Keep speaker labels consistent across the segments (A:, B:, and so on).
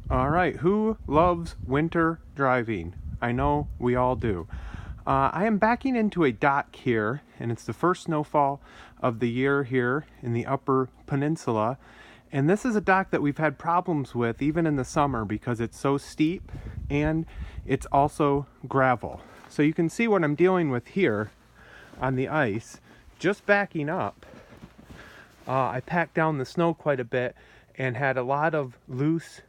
A: All right, who loves winter driving? I know we all do. I am backing into a dock here, and it's the first snowfall of the year here in the Upper Peninsula. And this is a dock that we've had problems with even in the summer because it's so steep and it's also gravel. So you can see what I'm dealing with here on the ice. Just backing up, I packed down the snow quite a bit and had a lot of loose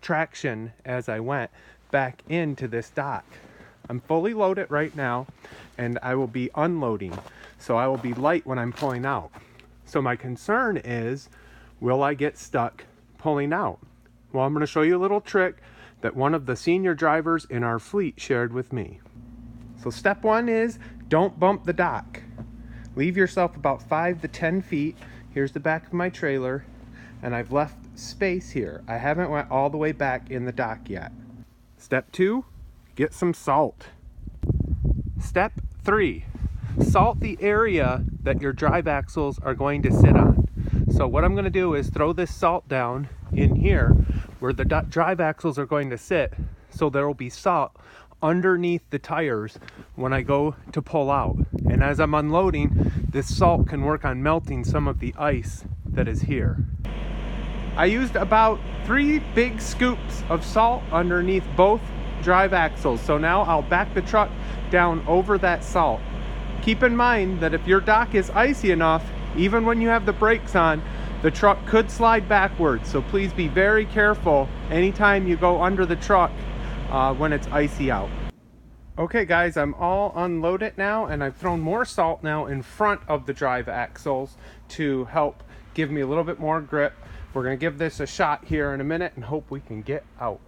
A: traction as I went back into this dock. I'm fully loaded right now and I will be unloading, so I will be light when I'm pulling out. So my concern is, will I get stuck pulling out? Well, I'm going to show you a little trick that one of the senior drivers in our fleet shared with me. So step one is don't bump the dock. Leave yourself about 5 to 10 feet. Here's the back of my trailer, and I've left space here. I haven't went all the way back in the dock yet. Step 2, get some salt. Step 3, salt the area that your drive axles are going to sit on. So what I'm going to do is throw this salt down in here where the drive axles are going to sit, so there will be salt underneath the tires when I go to pull out. And as I'm unloading, this salt can work on melting some of the ice that is here. I used about 3 big scoops of salt underneath both drive axles. So now I'll back the truck down over that salt. Keep in mind that if your dock is icy enough, even when you have the brakes on, the truck could slide backwards. So please be very careful anytime you go under the truck when it's icy out. Okay guys, I'm all unloaded now, and I've thrown more salt now in front of the drive axles to help give me a little bit more grip. We're going to give this a shot here in a minute and hope we can get out.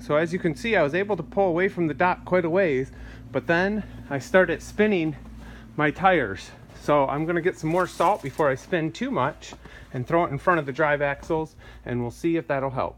A: So as you can see, I was able to pull away from the dock quite a ways, but then I started spinning my tires. So I'm going to get some more salt before I spin too much and throw it in front of the drive axles, and we'll see if that'll help.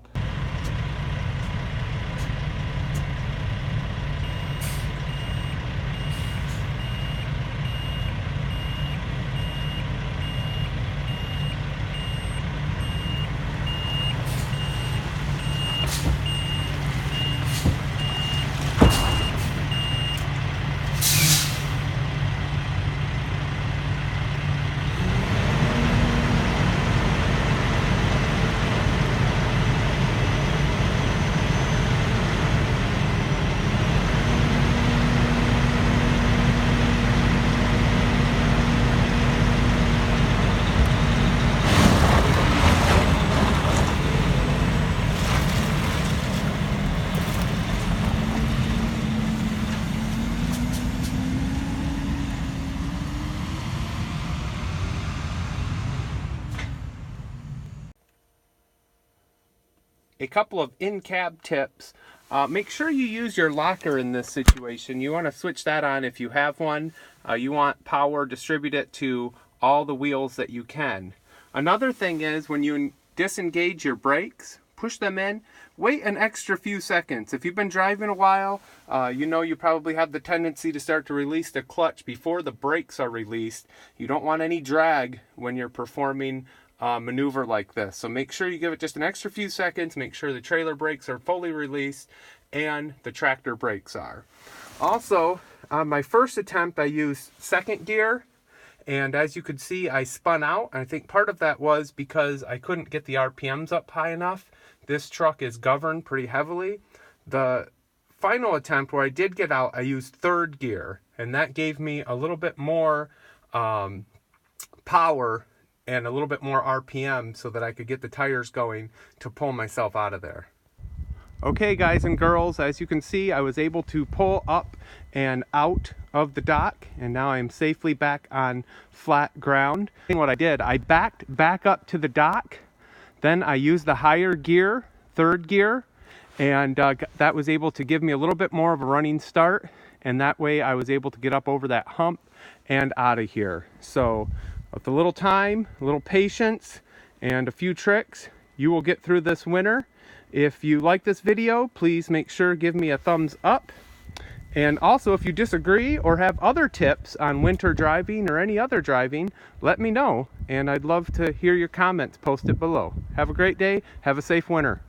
A: A couple of in-cab tips. Make sure you use your locker in this situation. You want to switch that on if you have one. You want power, distribute it to all the wheels that you can. Another thing is when you disengage your brakes, push them in, wait an extra few seconds. If you've been driving a while, you know you probably have the tendency to start to release the clutch before the brakes are released. You don't want any drag when you're performing maneuver like this. So make sure you give it just an extra few seconds, make sure the trailer brakes are fully released and the tractor brakes are. Also, on my first attempt I used second gear, and as you could see I spun out. I think part of that was because I couldn't get the RPMs up high enough. This truck is governed pretty heavily. The final attempt where I did get out, I used third gear, and that gave me a little bit more power and a little bit more RPM so that I could get the tires going to pull myself out of there. Okay guys and girls, as you can see I was able to pull up and out of the dock, and now I'm safely back on flat ground. And what I did, I backed back up to the dock, then I used the higher gear, third gear, and that was able to give me a little bit more of a running start, and that way I was able to get up over that hump and out of here. So with a little time, a little patience, and a few tricks, you will get through this winter. If you like this video, please make sure to give me a thumbs up. And also, if you disagree or have other tips on winter driving or any other driving, let me know, and I'd love to hear your comments. Post it below. Have a great day. Have a safe winter.